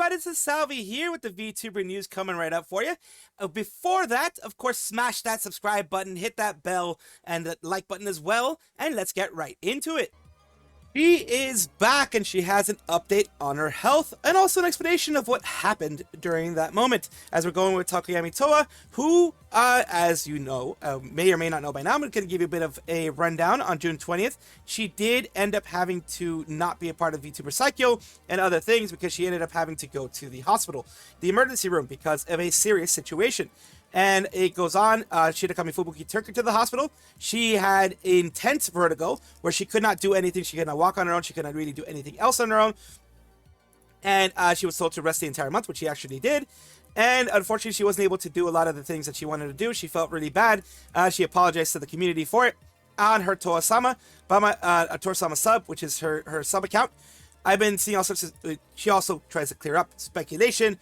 everybody, this is Salvi here with the VTuber news coming right up for you. Before that, of course, smash that subscribe button, hit that bell, and the like button as well, and let's get right into it. She is back and she has an update on her health and also an explanation of what happened during that moment. As we're going with Tokoyami Towa, who, as you know, may or may not know by now, I'm going to give you a bit of a rundown. On June 20th, she did end up having to not be a part of VTuber Psycho and other things because she ended up having to go to the hospital, the emergency room, because of a serious situation. And it goes on, Shirakami Fubuki took her to the hospital. She had intense vertigo where she could not do anything. She could not walk on her own. She could not really do anything else on her own. And she was told to rest the entire month, which she actually did. And unfortunately, she wasn't able to do a lot of the things that she wanted to do. She felt really bad. She apologized to the community for it on her Towa-sama, Towa-sama sub, which is her sub account. I've been seeing all sorts of, she also tries to clear up speculation.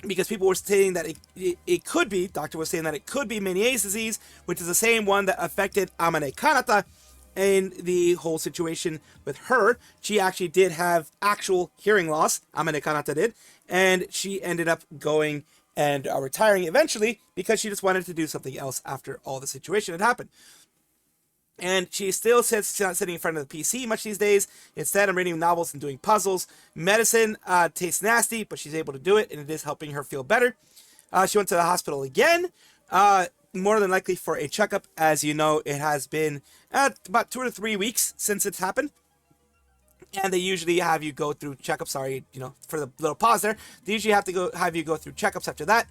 Because people were saying that it could be, doctor was saying that it could be Meniere's disease, which is the same one that affected Amane Kanata in the whole situation with her. She actually did have actual hearing loss, Amane Kanata did, and she ended up going and retiring eventually because she just wanted to do something else after all the situation had happened. And she still says she's not sitting in front of the PC much these days. Instead, I'm reading novels and doing puzzles. Medicine tastes nasty, but she's able to do it, and it is helping her feel better. She went to the hospital again, more than likely for a checkup. As you know, it has been about 2 to 3 weeks since it's happened. And they usually have you go through checkups. Sorry, for the little pause there. They usually have you go through checkups after that.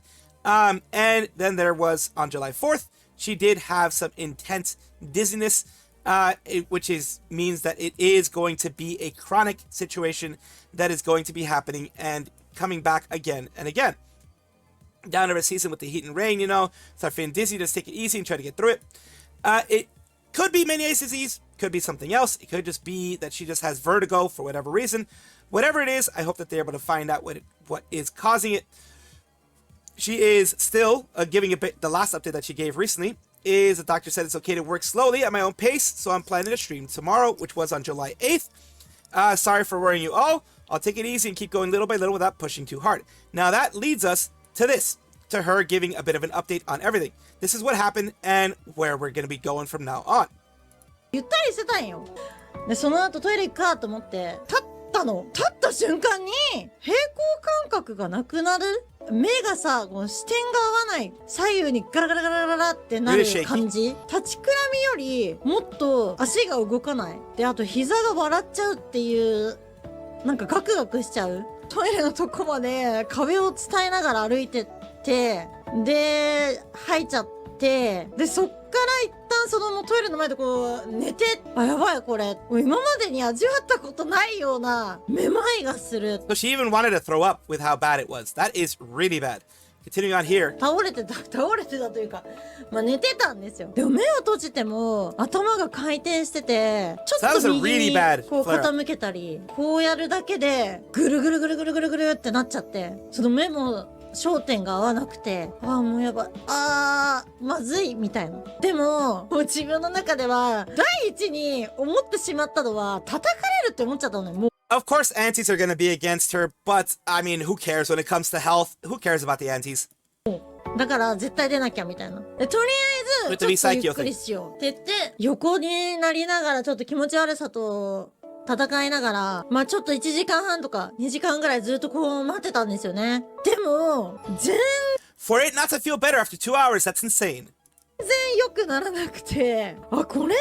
And then there was on July 4th, she did have some intense dizziness, which means that it is going to be a chronic situation that is going to be happening and coming back again and again. Down to a season with the heat and rain, start feeling dizzy, just take it easy and try to get through it. It could be Meniere's disease, could be something else. It could just be that she just has vertigo for whatever reason. Whatever it is, I hope that they're able to find out what is causing it. She is still giving the last update that she gave recently is the doctor said it's okay to work slowly at my own pace, so I'm planning to stream tomorrow, which was on July 8th. Sorry for worrying you all. I'll take it easy and keep going little by little without pushing too hard. Now that leads us to her giving a bit of an update on everything. This is what happened and where we're going to be going from now on. ゆったりしてたんよ。で、その後トイレ行くかと思って立った瞬間に平行感覚がなくなる。目がさ、この視点が合わない。左右にガラガラガラガラってなる感じ。立ちくらみよりもっと足が動かない。で、あと膝が笑っちゃうっていう、なんかガクガクしちゃう。トイレのとこまで壁を伝えながら歩いてって、で、吐いちゃって、で、そっから一旦そのもうトイレの前でこう寝て、あ、やばいこれ。今までに味わったことないようなめまいがする。So she even wanted to throw up with how bad it was. That is really bad. Continuing on here. 倒れてたというか、まあ寝てたんですよ。でも目を閉じても頭が回転してて、ちょっと右にこう傾けたり、こうやるだけでぐるぐるぐるぐるぐるぐるってなっちゃって、その目も焦点が合わなくて、ああもうやばい、ああまずいみたいな。でももう自分の中では第一に思ってしまったのは叩かれるって思っちゃったのよ。もう Of course, aunties are going to be against her, but I mean, who cares when it comes to health? Who cares about the aunties? だから絶対出なきゃみたいな。でとりあえずちょっとゆっくりしようって言って横になりながらちょっと気持ち悪さと戦いながら、まあちょっと1時間半とか2時間ぐらいずっとこう待ってたんですよね。でもFor it not to feel better after 2 hours, that's insane. 全然良くならなくて、あ、これ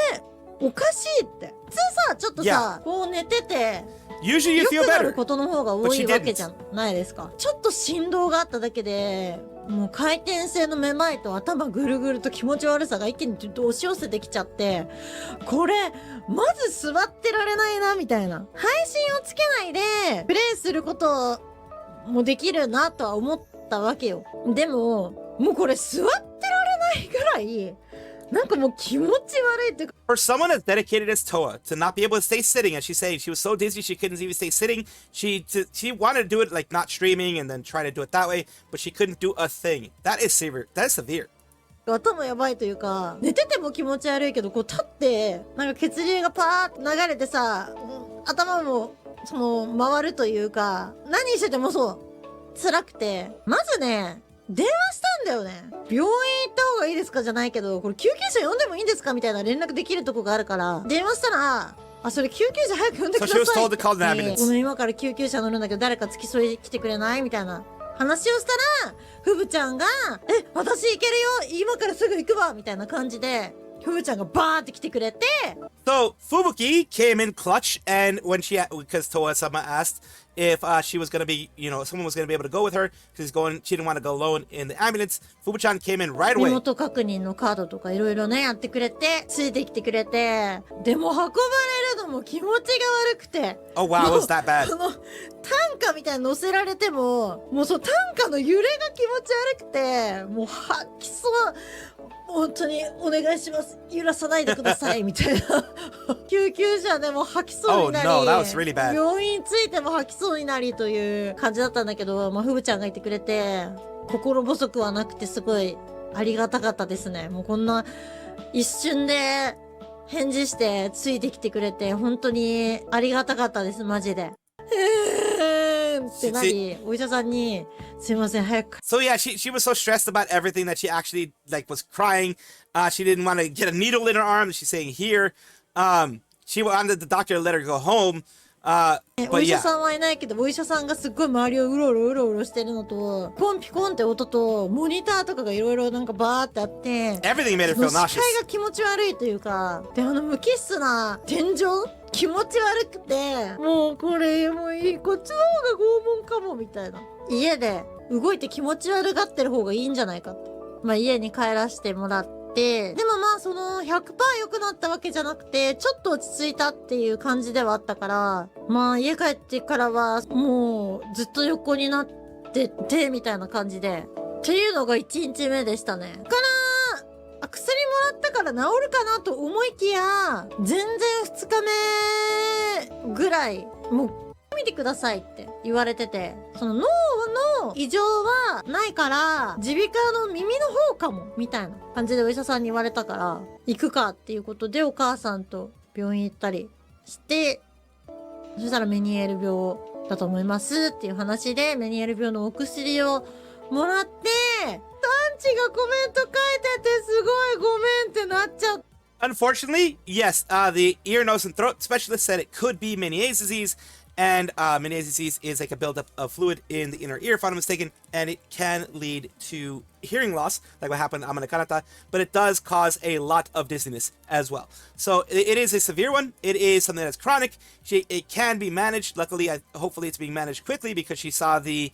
おかしいって。普通さ、ちょっとさ、こう寝ててUsually you feel 良くな better. ることの方が多いわけじゃないですか。ちょっと振動があっただけでもう回転性のめまいと頭ぐるぐると気持ち悪さが一気に押し寄せてきちゃって、これまず座ってられないなみたいな。配信をつけないでプレイすることもできるなとは思ったわけよ。でももうこれ座ってられないぐらいなんかもう気持ち悪いっていうか。 For someone as dedicated as Towa to not be able to stay sitting, as she said, she was so dizzy she couldn't even stay sitting. She wanted to do it like not streaming and then try to do it that way, but she couldn't do a thing. That is severe. That is severe. 頭やばいというか、寝てても気持ち悪いけど、こう立って、なんか血流がパーッと流れてさ、頭も、回るというか、何しててもそう、辛くて。まずね、電話したんだよね。病院行った方がいいですかじゃないけど、これ救急車呼んでもいいんですかみたいな連絡できるとこがあるから、電話したら、あ、それ救急車早く呼んでくださいって。So she was told to call an ambulance. ごめん、今から救急車乗るんだけど、誰か付き添い来てくれないみたいな話をしたら、ふぶちゃんが、私行けるよ今からすぐ行くわみたいな感じで、ふぶちゃんがバーって来てくれて。So, Fubuki came in clutch, and when because Towa-sama asked if she was going to be, someone was going to be able to go with her, because she didn't want to go alone in the ambulance, Fubu-chan came in right away. 身元確認のカードとかいろいろね、やってくれて、ついてきてくれて、でも運ばれるのも気持ちが悪くて。Oh wow, was that bad? 担架みたいに乗せられても、もう担架の揺れが気持ち悪くて、もう吐きそう。本当にお願いします。揺らさないでくださいみたいな。救急車でも吐きそうになり、Oh, no, that was really bad. 病院着いても吐きそうになりという感じだったんだけど、ふぶちゃんがいてくれて、心細くはなくてすごいありがたかったですね。もうこんな一瞬で返事してついてきてくれて、本当にありがたかったです、マジで。ってなり、お医者さんに、すいません、早く。So yeah, she was so stressed about everything that she actually was crying. She didn't want to get a needle in her arm. She's saying here. She wanted the doctor to let her go home. お医者さんはいないけど、お医者さんがすっごい周りをうろうろしてるのと、ポンピコンって音と、モニターとかがいろいろなんかバーってあって、Everything made her feel nauseous. 視界が気持ち悪いというか、で、無機質な天井気持ち悪くて、もうこれ、もういい、こっちの方が拷問かも、みたいな。家で動いて気持ち悪がってる方がいいんじゃないかって。家に帰らせてもらって、でも100% 良くなったわけじゃなくて、ちょっと落ち着いたっていう感じではあったから、家帰ってからは、もうずっと横になってて、みたいな感じで。っていうのが1日目でしたね。薬もらったから治るかなと思いきや、全然2日目ぐらい、もう、見てくださいって言われてて、その脳の異常はないから、耳鼻科の耳の方かも、みたいな感じでお医者さんに言われたから、行くかっていうことでお母さんと病院行ったりして、そしたらメニエール病だと思いますっていう話で、メニエール病のお薬をもらって、タンチがコメント書いててすごいごめんってなっちゃった。Unfortunately, yes, the ear, nose, and throat specialist said it could be Meniere's disease. And Meniere's disease is like a buildup of fluid in the inner ear, if I'm not mistaken, and it can lead to hearing loss, like what happened to Amane Kanata, but it does cause a lot of dizziness as well. So it is a severe one. It is something that's chronic. It can be managed. Luckily, hopefully it's being managed quickly because she saw the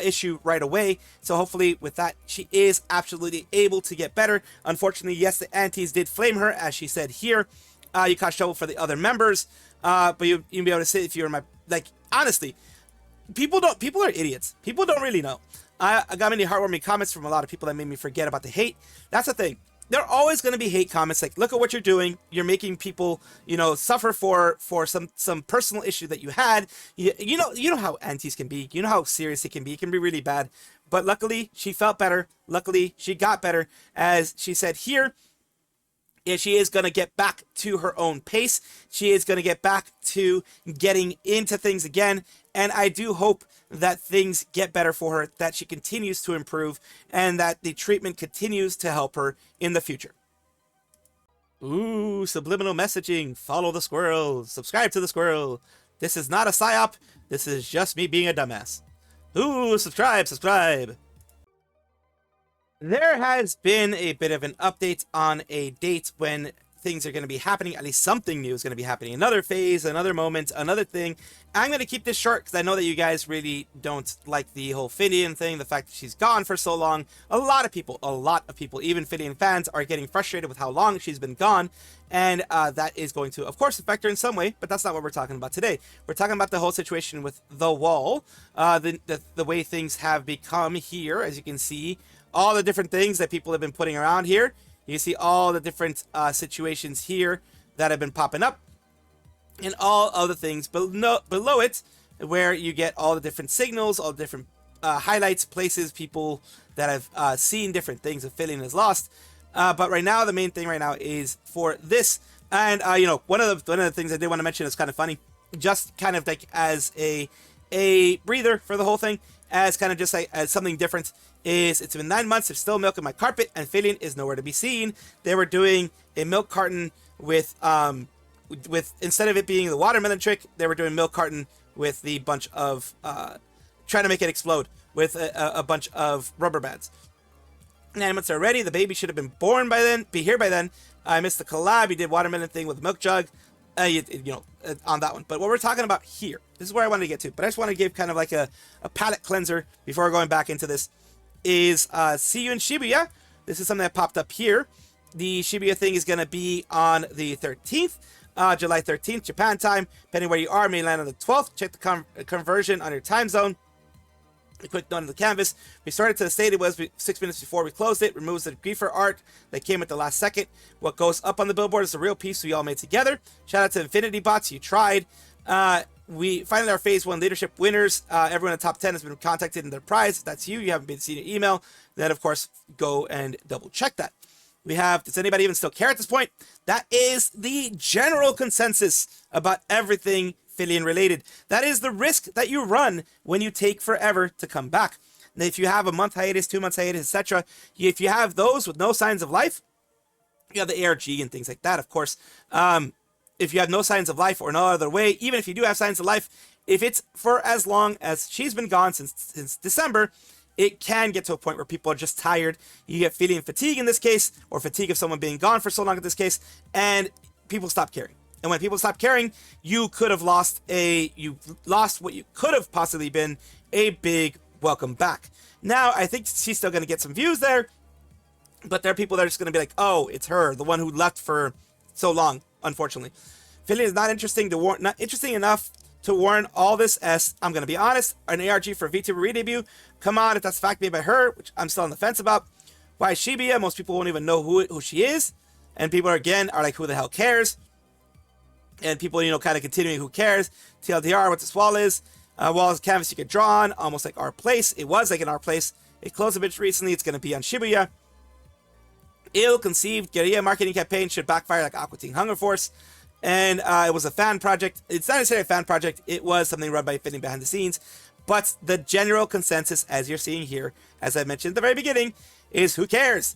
issue right away. So hopefully with that, she is absolutely able to get better. Unfortunately, yes, the aunties did flame her, as she said here. You caused trouble for the other members. But you'd be able to say if you were honestly, people are idiots. People don't really know. I got many heartwarming comments from a lot of people that made me forget about the hate. That's the thing. There are always going to be hate comments like, look at what you're doing. You're making people, suffer for some personal issue that you had. You know how aunties can be. You know how serious it can be. It can be really bad. But luckily, she felt better. Luckily, she got better. As she said here, she is going to get back to her own pace. She is going to get back to getting into things again. And I do hope that things get better for her, that she continues to improve, and that the treatment continues to help her in the future. Ooh, subliminal messaging. Follow the squirrel. Subscribe to the squirrel. This is not a psyop. This is just me being a dumbass. Ooh, subscribe. There has been a bit of an update on a date when things are going to be happening. At least something new is going to be happening. Another phase, another moment, another thing. I'm going to keep this short because I know that you guys really don't like the whole Filian thing. The fact that she's gone for so long. A lot of people, even Filian fans, are getting frustrated with how long she's been gone. And that is going to, of course, affect her in some way. But that's not what we're talking about today. We're talking about the whole situation with the wall. The way things have become here, as you can see. All the different things that people have been putting around here. You see all the different situations here that have been popping up. And all other things below it, where you get all the different signals, all the different highlights, places, people that have seen different things that Filian has lost. But right now, the main thing right now is for this. And, you know, one of the things I did want to mention is kind of funny, just kind of like as a breather for the whole thing, as kind of just like as something different, is it's been 9 months, there's still milk in my carpet, and Filian is nowhere to be seen. They were doing a milk carton with instead of it being the watermelon trick, they were doing milk carton with the bunch of trying to make it explode with a bunch of rubber bands. 9 months already. The baby should have been born by then, be here by then. I missed the collab. He did watermelon thing with a milk jug, on that one. But what we're talking about here, this is where I wanted to get to. But I just want to give kind of like a palate cleanser before going back into this. Is see you in Shibuya. This is something that popped up here. The Shibuya thing is going to be on the 13th, July 13th, Japan time. Depending where you are, mainland on the 12th. Check the conversion on your time zone. A quick note on the canvas. We started to the state it was 6 minutes before we closed it. Removes the griefer art that came at the last second. What goes up on the billboard is the real piece we all made together. Shout out to Infinity Bots. You tried. We finally our phase 1 leadership winners. Everyone in the top 10 has been contacted in their prize. If that's you, you haven't been seeing your email, then of course go and double check that. We have, does anybody even still care at this point? That is the general consensus about everything Filian related. That is the risk that you run when you take forever to come back. Now, if you have a month hiatus, 2 months hiatus, etc., if you have those with no signs of life, you have the ARG and things like that, of course. If you have no signs of life or no other way, even if you do have signs of life, if it's for as long as she's been gone since December, it can get to a point where people are just tired. You get Filian fatigue in this case, or fatigue of someone being gone for so long in this case, and people stop caring. And when people stop caring, you could have lost what you could have possibly been a big welcome back. Now, I think she's still going to get some views there, but there are people that are just going to be like, oh, it's her, the one who left for so long, unfortunately. Filian is not interesting enough to warrant all this as, I'm going to be honest, an ARG for VTuber re-debut. Come on, if that's a fact made by her, which I'm still on the fence about. Why Shibuya? Most people won't even know who she is. And people are like, who the hell cares? And people, kind of continuing, who cares? TLDR, what this wall is. Wall is a canvas you could draw on, almost like Our Place. It was like an Our Place. It closed a bit recently. It's going to be on Shibuya. Ill-conceived guerrilla marketing campaign should backfire like Aqua Teen Hunger Force. And it was a fan project. It's not necessarily a fan project. It was something run by Filian behind the scenes. But the general consensus, as you're seeing here, as I mentioned at the very beginning, is who cares?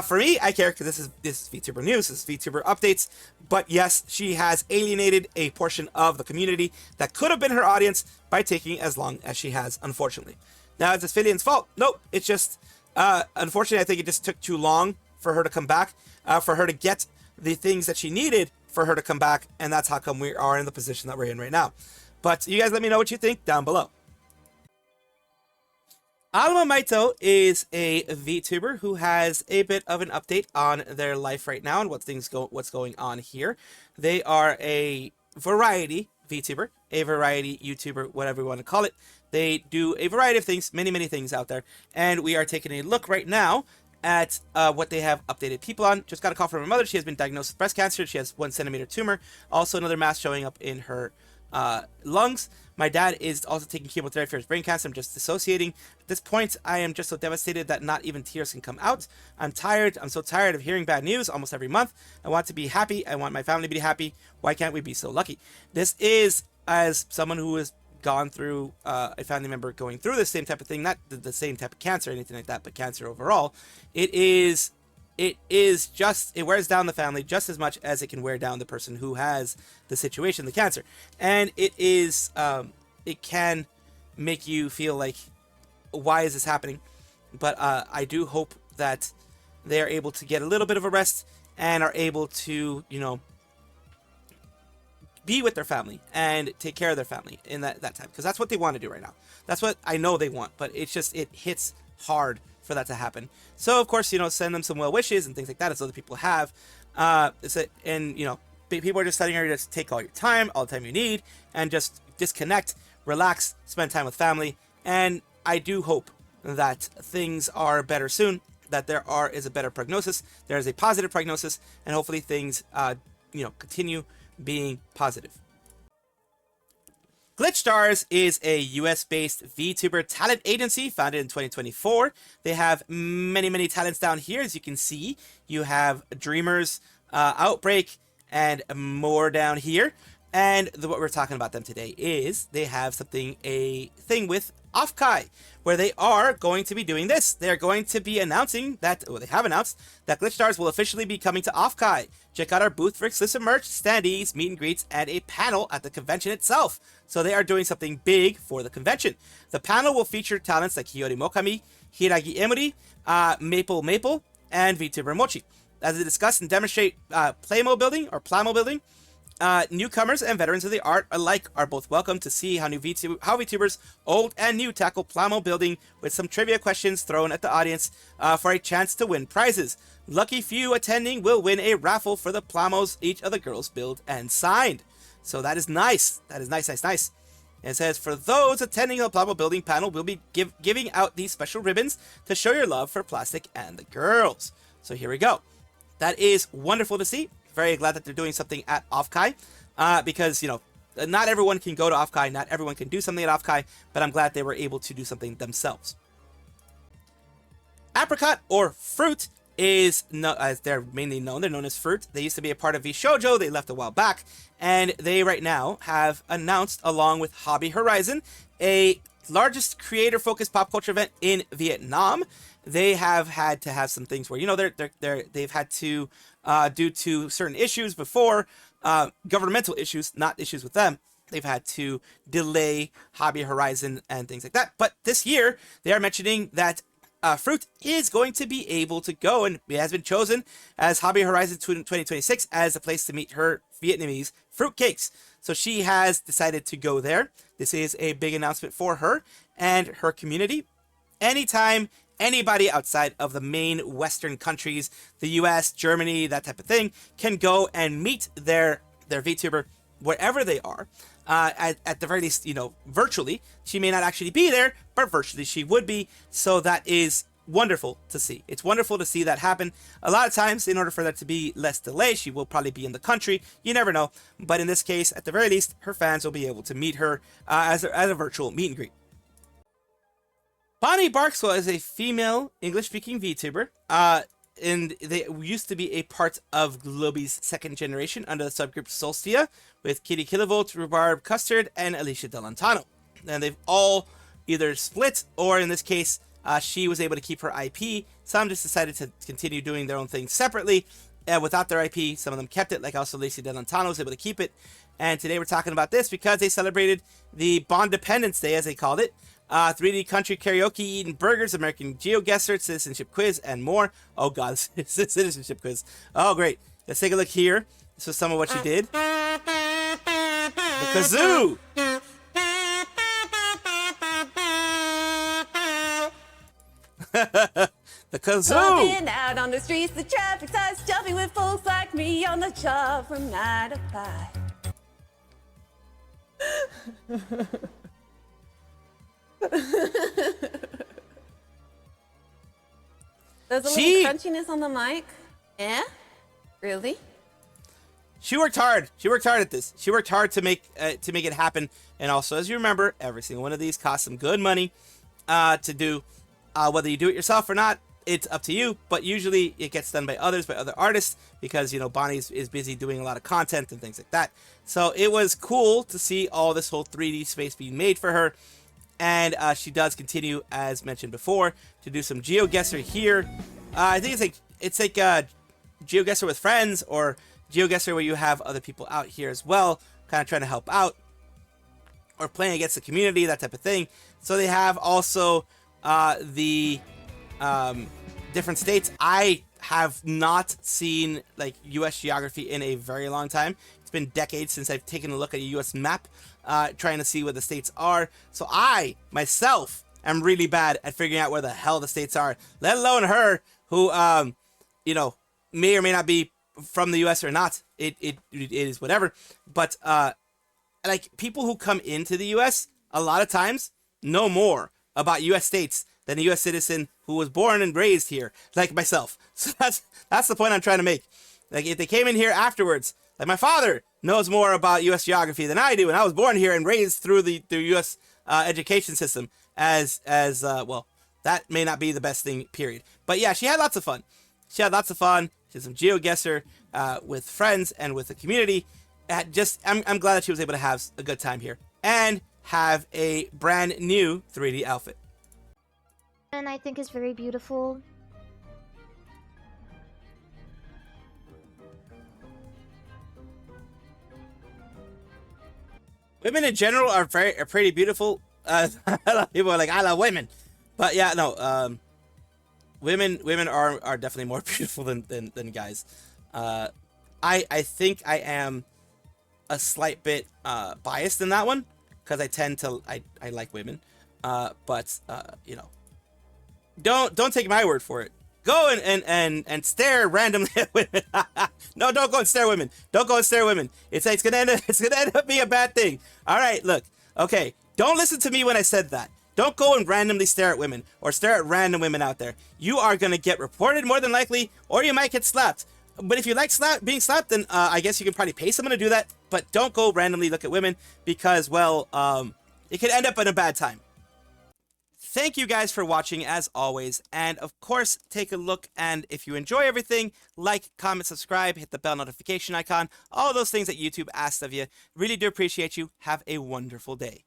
For me, I care because this is VTuber news, this is VTuber updates. But yes, she has alienated a portion of the community that could have been her audience by taking as long as she has, unfortunately. Now, is this Filian's fault? Nope. It's just, unfortunately, I think it just took too long for her to come back, for her to get the things that she needed for her to come back, and that's how come we are in the position that we're in right now. But you guys let me know what you think down below. Alma Maito is a VTuber who has a bit of an update on their life right now and what's going on here. They are a variety VTuber, a variety YouTuber, whatever you want to call it. They do a variety of things, many things out there, and we are taking a look right now at what they have updated people on. Just got a call from her mother. She has been diagnosed with breast cancer. She has 1 centimeter tumor. Also another mass showing up in her lungs. My dad is also taking chemotherapy for his brain cancer. I'm just dissociating. At this point, I am just so devastated that not even tears can come out. I'm tired. I'm so tired of hearing bad news almost every month. I want to be happy. I want my family to be happy. Why can't we be so lucky? This is, as someone who has gone through, a family member going through the same type of thing, not the same type of cancer or anything like that, but cancer overall, it wears down the family just as much as it can wear down the person who has the situation, the cancer. And it can make you feel like, why is this happening? But I do hope that they're able to get a little bit of a rest and are able to, be with their family and take care of their family in that time, because that's what they want to do right now. That's what I know they want, but it's just, it hits hard for that to happen. So of course, send them some well wishes and things like that, as other people have. People are just telling her to just take all your time, all the time you need, and just disconnect, relax, spend time with family. And I do hope that things are better soon, that is a better prognosis, there is a positive prognosis, and hopefully things, continue being positive. Glitchstars is a US-based VTuber talent agency founded in 2024. They have many, many talents down here. As you can see, you have Dreamers, Outbreak, and more down here. And what we're talking about them today is they have a thing with OFFKAI, where they are going to be doing this. They're going to be announcing that, well, they have announced that Glitchstars will officially be coming to OFFKAI. Check out our booth for exclusive merch, standees, meet and greets, and a panel at the convention itself. So they are doing something big for the convention. The panel will feature talents like Hiyori Mokami, Hiragi Emori, Maple, and VTuber Mochi. As they discuss and demonstrate playmo building or plamo building, newcomers and veterans of the art alike are both welcome to see how VTubers, old and new, tackle plamo building, with some trivia questions thrown at the audience for a chance to win prizes. Lucky few attending will win a raffle for the plamos each of the girls build and signed. So that is nice. That is nice. And it says, for those attending the plamo building panel, we'll be giving out these special ribbons to show your love for plastic and the girls. So here we go. That is wonderful to see. Very glad that they're doing something at OFFKAI, because, you know, not everyone can go to OFFKAI, not everyone can do something at OFFKAI, but I'm glad they were able to do something themselves. Apricot, or Froot, is, as they're mainly known, they're known as Froot. They used to be a part of vshojo, they left a while back, and they right now have announced, along with Hobby Horizon, a largest creator-focused pop culture event in Vietnam. They have had to have some things where, you know, they've had to, due to certain issues before, governmental issues, not issues with them, they've had to delay Hobby Horizon and things like that. But this year, they are mentioning that Froot is going to be able to go, and it has been chosen as Hobby Horizon 2026 as a place to meet her Vietnamese fruitcakes. So she has decided to go there. This is a big announcement for her and her community. Anytime anybody outside of the main Western countries, the US, Germany, that type of thing, can go and meet their VTuber wherever they are. At the very least, you know, virtually. She may not actually be there, but virtually she would be. So that is wonderful to see. It's wonderful to see that happen. A lot of times, in order for there to be less delay, she will probably be in the country. You never know. But in this case, at the very least, her fans will be able to meet her as a virtual meet and greet. Bonnie Barkswell is a female English-speaking VTuber. And they used to be a part of Globy's second generation under the subgroup Solstia, with Kitty Kilovolt, Rhubarb Custard, and Alicia Delantano. And they've all either split, or in this case, she was able to keep her IP. Some just decided to continue doing their own thing separately without their IP. Some of them kept it, like also Alicia Delantano was able to keep it. And today we're talking about this because they celebrated the Bondependence Day, as they called it. 3D country karaoke, eating burgers, American GeoGuessr, citizenship quiz, and more. Oh god, citizenship quiz. Oh great. Let's take a look here. This was some of what she did. The kazoo! The kazoo! Walking out on the streets, the traffic starts jumping with folks like me on the job from 9 to 5. There's a little crunchiness on the mic. Yeah? Really? She worked hard. She worked hard at this. She worked hard to make it happen. And also, as you remember, every single one of these costs some good money to do. Whether you do it yourself or not, it's up to you. But usually, it gets done by others, by other artists, because, you know, Bonnie is busy doing a lot of content and things like that. So it was cool to see all this whole 3D space being made for her. And she does continue, as mentioned before, to do some GeoGuessr here. I think it's like GeoGuessr with friends, or GeoGuessr where you have other people out here as well, kind of trying to help out, or playing against the community, that type of thing. So they have also the different states. I have not seen like U.S. geography in a very long time. It's been decades since I've taken a look at a U.S. map, trying to see where the states are. So I, myself, am really bad at figuring out where the hell the states are, let alone her, who, you know, may or may not be from the U.S. or not. It is whatever. But, like, people who come into the U.S., a lot of times, know more about U.S. states than a U.S. citizen who was born and raised here, like myself. So that's the point I'm trying to make. Like, if they came in here afterwards, Like my father knows more about U.S. geography than I do, and I was born here and raised through the U.S. Education system. Well, that may not be the best thing. Period. But yeah, she had lots of fun. She had some GeoGuessr with friends and with the community. I'm glad that she was able to have a good time here and have a brand new 3D outfit. And I think is very beautiful. Women in general are pretty beautiful. A lot of people are like, I love women, but yeah, no. Women are definitely more beautiful than guys. I think I am a slight bit biased in that one because I tend to I like women, but you know, don't take my word for it. Go and stare randomly at women. No, don't go and stare women. Don't go and stare women. It's gonna end up being a bad thing. All right, look. Okay, don't listen to me when I said that. Don't go and randomly stare at women or stare at random women out there. You are gonna get reported more than likely, or you might get slapped. But if you like being slapped, then I guess you can probably pay someone to do that. But don't go randomly look at women because, well, it could end up in a bad time. Thank you guys for watching as always, and of course take a look, and if you enjoy everything, like, comment, subscribe, hit the bell notification icon, all those things that YouTube asks of you. Really do appreciate you. Have a wonderful day.